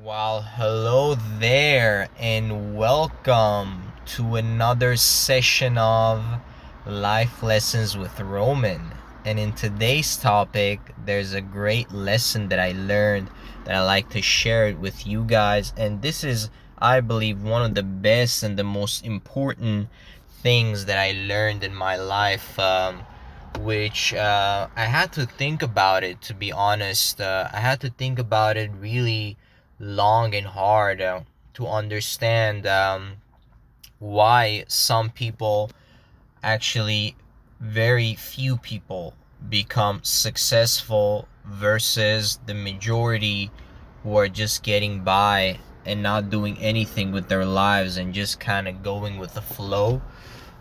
Well, hello there, and welcome to another session of Life Lessons with Roman. And in today's topic, there's a great lesson that I learned that I like to share it with you guys. And this is, I believe, one of the best and the most important things that I learned in my life. Which I had to think about it, to be honest. I had to think about it really long and hard to understand why some people, actually very few people, become successful versus the majority who are just getting by and not doing anything with their lives and just kind of going with the flow,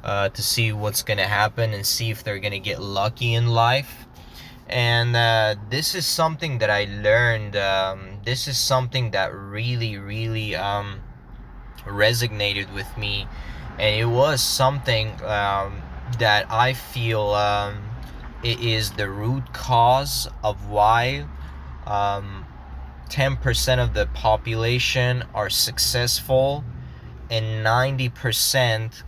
to see what's gonna happen and see if they're gonna get lucky in life. And this is something that I learned. This is something that really resonated with me, and it was something that I feel it is the root cause of why 10% of the population are successful and 90%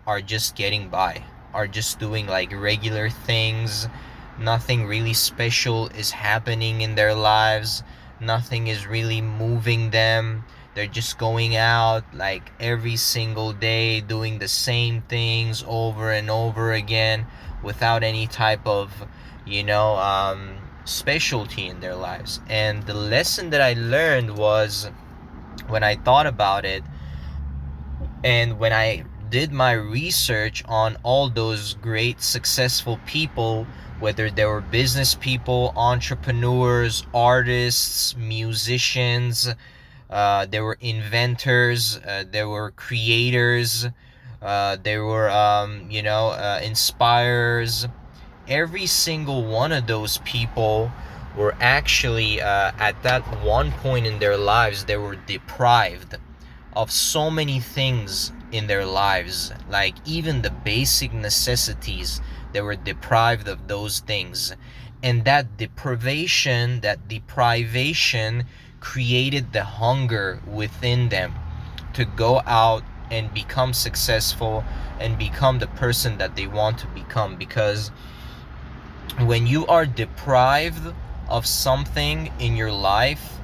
are just getting by, are just doing like regular things. Nothing really special is happening in their lives. Nothing is really moving them. They're just going out like every single day, doing the same things over and over again without any type of, specialty in their lives. And the lesson that I learned was, when I thought about it, and when I did my research on all those great successful people, whether they were business people, entrepreneurs, artists, musicians, they were inventors, they were creators, they were, inspirers. Every single one of those people were actually, at that one point in their lives, they were deprived of so many things in their lives, like even the basic necessities. They were deprived of those things, and that deprivation created the hunger within them to go out and become successful and become the person that they want to become. Because when you are deprived of something in your life,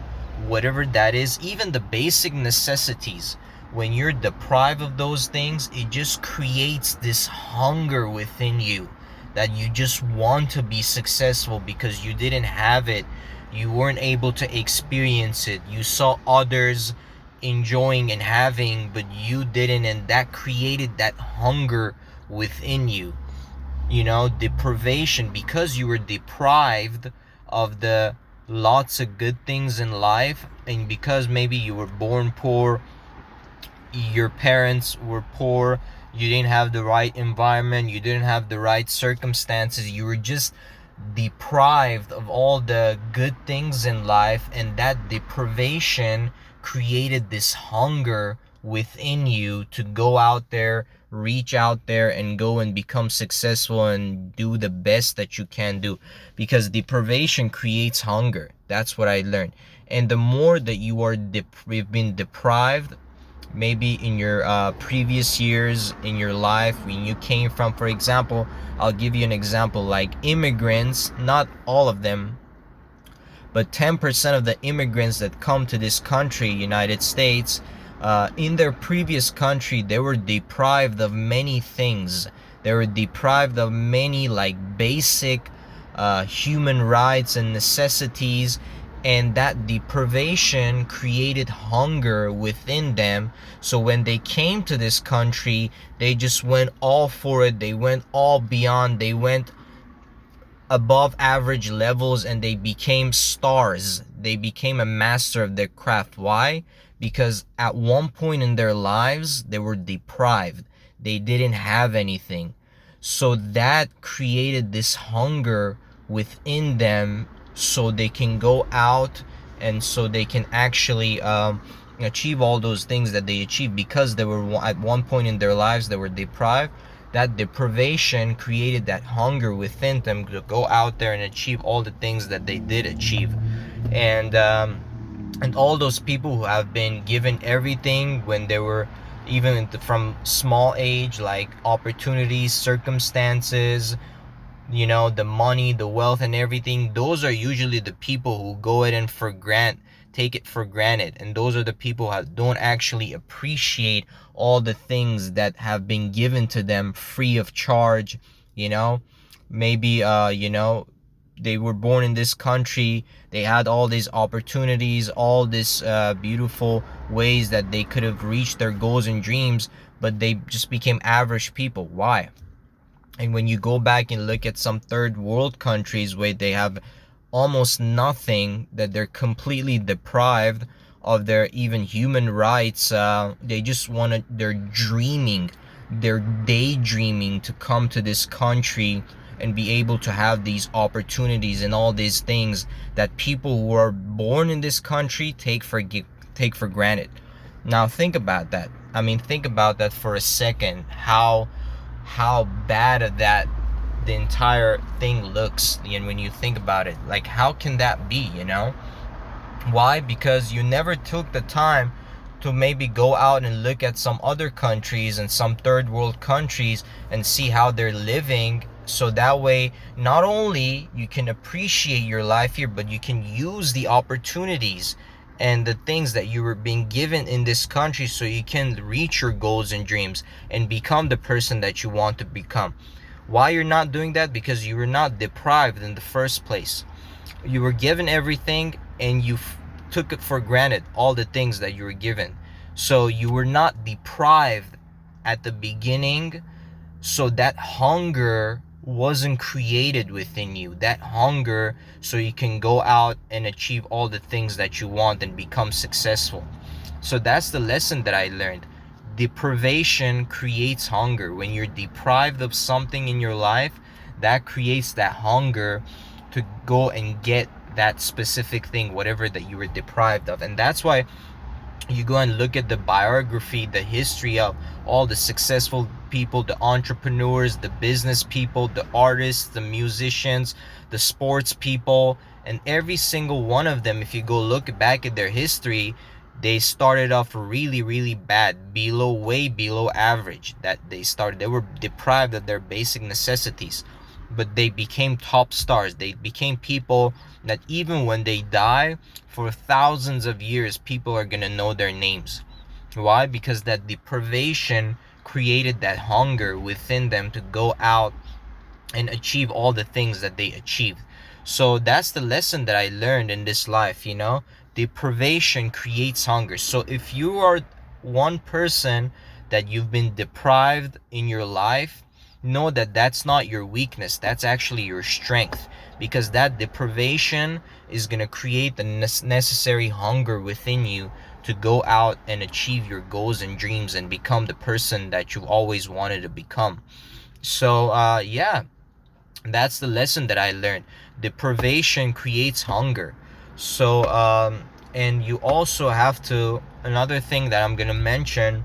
whatever that is, even the basic necessities, when you're deprived of those things, it just creates this hunger within you that you just want to be successful because you didn't have it. You weren't able to experience it. You saw others enjoying and having, but you didn't, and that created that hunger within you. Deprivation, because you were deprived of the lots of good things in life, and because maybe you were born poor, your parents were poor, you didn't have the right environment, you didn't have the right circumstances, you were just deprived of all the good things in life, and that deprivation created this hunger within you to go out there, reach out there, and go and become successful and do the best that you can do. Because deprivation creates hunger. That's what I learned. And the more that you've been deprived, maybe in your previous years in your life, when you came from, for example, I'll give you an example, like immigrants, not all of them, but 10% of the immigrants that come to this country, United States, in their previous country, they were deprived of many things. They were deprived of many like basic human rights and necessities, and that deprivation created hunger within them. So when they came to this country, they just went all for it. They went all beyond. They went above average levels, and they became stars. They became a master of their craft. Why? Because at one point in their lives, they were deprived. They didn't have anything. So that created this hunger within them, so they can go out and so they can actually achieve all those things that they achieved, because they were at one point in their lives they were deprived. That deprivation created that hunger within them to go out there and achieve all the things that they did achieve. And And all those people who have been given everything when they were even from small age, like opportunities, circumstances, the money, the wealth, and everything, those are usually the people who go ahead and take it for granted. And those are the people who don't actually appreciate all the things that have been given to them free of charge. you know Maybe they were born in this country, they had all these opportunities, all these beautiful ways that they could have reached their goals and dreams, but they just became average people. Why? And when you go back and look at some third world countries where they have almost nothing, that they're completely deprived of their even human rights, they're daydreaming to come to this country and be able to have these opportunities and all these things that people who are born in this country take for granted. Now think about that. Think about that for a second. How bad of that the entire thing looks, and when you think about it, like, how can that be? Why? Because you never took the time to maybe go out and look at some other countries and some third world countries and see how they're living, so that way not only you can appreciate your life here, but you can use the opportunities and the things that you were being given in this country, so you can reach your goals and dreams and become the person that you want to become. Why you're not doing that? Because you were not deprived in the first place. You were given everything, and you took it for granted, all the things that you were given. So you were not deprived at the beginning, so that hunger wasn't created within you. That hunger so you can go out and achieve all the things that you want and become successful. So that's the lesson that I learned. Deprivation creates hunger. When you're deprived of something in your life, that creates that hunger to go and get that specific thing, whatever that you were deprived of. And that's why you go and look at the biography, the history of all the successful people, the entrepreneurs, the business people, the artists, the musicians, the sports people, and every single one of them, if you go look back at their history, they started off really, really bad, way below average. They were deprived of their basic necessities, but they became top stars. They became people that even when they die, for thousands of years, people are going to know their names. Why? Because that deprivation created that hunger within them to go out and achieve all the things that they achieved. So that's the lesson that I learned in this life. Deprivation creates hunger. So if you are one person that you've been deprived in your life, know that that's not your weakness, that's actually your strength, because that deprivation is going to create the necessary hunger within you to go out and achieve your goals and dreams and become the person that you always wanted to become. So yeah, that's the lesson that I learned. Deprivation creates hunger. So and you also have to, another thing that I'm going to mention,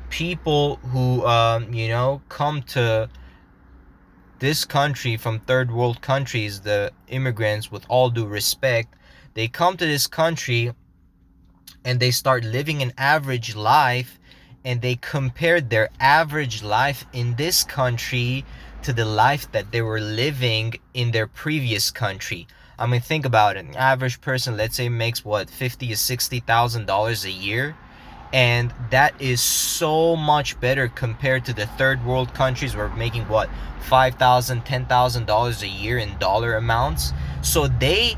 people who come to this country from third world countries, the immigrants, with all due respect, they come to this country and they start living an average life, and they compared their average life in this country to the life that they were living in their previous country. Think about it. An average person, let's say, makes what, $50,000 to $60,000 a year, and that is so much better compared to the third world countries where making what, $5,000, $10,000 a year in dollar amounts. So they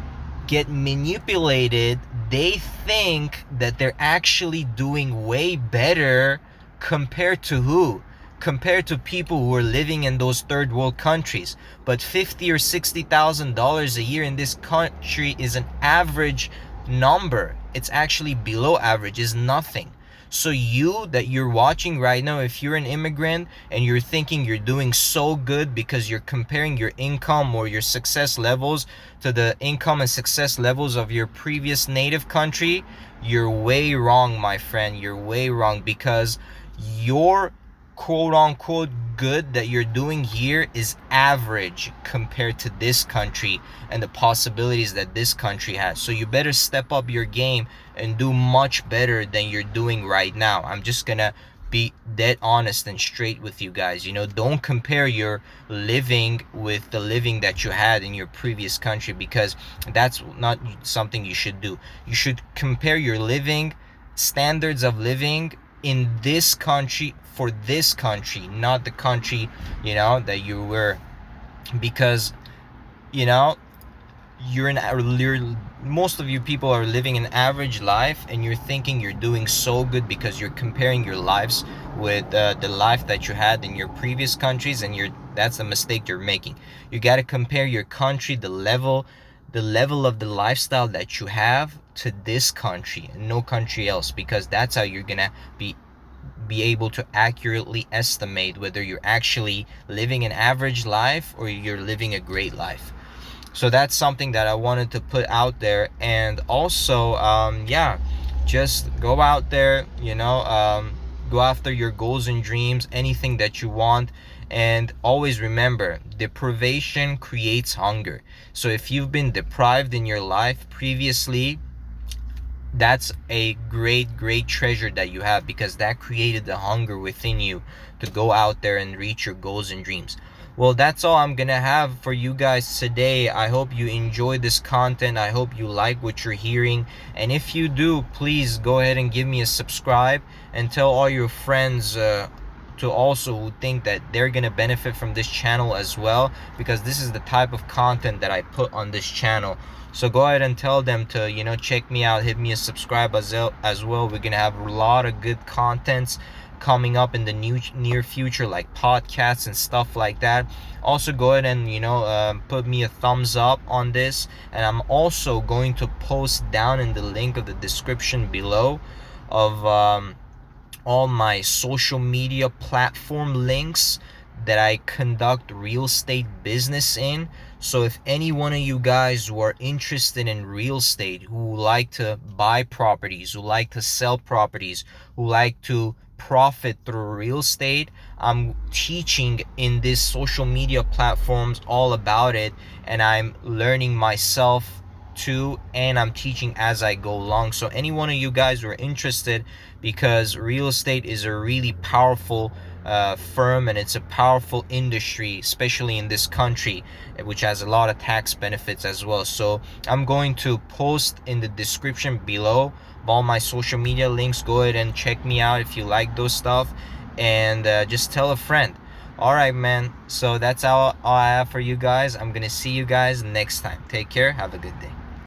get manipulated. They think that they're actually doing way better compared to who? Compared to people who are living in those third world countries. But $50,000 or $60,000 a year in this country is an average number. It's actually below average, is nothing. So you're watching right now, if you're an immigrant and you're thinking you're doing so good because you're comparing your income or your success levels to the income and success levels of your previous native country, you're way wrong, my friend. You're way wrong, because your quote unquote good that you're doing here is average compared to this country and the possibilities that this country has. So you better step up your game and do much better than you're doing right now. I'm just gonna be dead honest and straight with you guys. Don't compare your living with the living that you had in your previous country, because that's not something you should do. You should compare your living standards of living in this country for this country, not the country that you were. Because you know you're most of you people are living an average life, and you're thinking you're doing so good because you're comparing your lives with the life that you had in your previous countries, and that's a mistake you're making. You got to compare your country, the level of the lifestyle that you have, to this country and no country else, because that's how you're gonna be able to accurately estimate whether you're actually living an average life or you're living a great life. So that's something that I wanted to put out there. And also, yeah, just go out there, go after your goals and dreams, anything that you want. And always remember, deprivation creates hunger. So if you've been deprived in your life previously, that's a great treasure that you have, because that created the hunger within you to go out there and reach your goals and dreams. Well, that's all I'm gonna have for you guys today. I hope you enjoy this content. I hope you like what you're hearing, and if you do, please go ahead and give me a subscribe, and tell all your friends to also who think that they're gonna benefit from this channel as well, because this is the type of content that I put on this channel. So go ahead and tell them to check me out, hit me a subscribe as well. We're gonna have a lot of good contents coming up in the near future, like podcasts and stuff like that. Also go ahead and put me a thumbs up on this, and I'm also going to post down in the link of the description below of all my social media platform links that I conduct real estate business in. So if any one of you guys who are interested in real estate, who like to buy properties, who like to sell properties, who like to profit through real estate, I'm teaching in these social media platforms all about it, and I'm learning myself too, and I'm teaching as I go along. So any one of you guys who are interested, because real estate is a really powerful firm, and it's a powerful industry, especially in this country, which has a lot of tax benefits as well. So I'm going to post in the description below all my social media links. Go ahead and check me out if you like those stuff, and just tell a friend. All right, man, so that's all I have for you guys. I'm gonna see you guys next time. Take care, have a good day.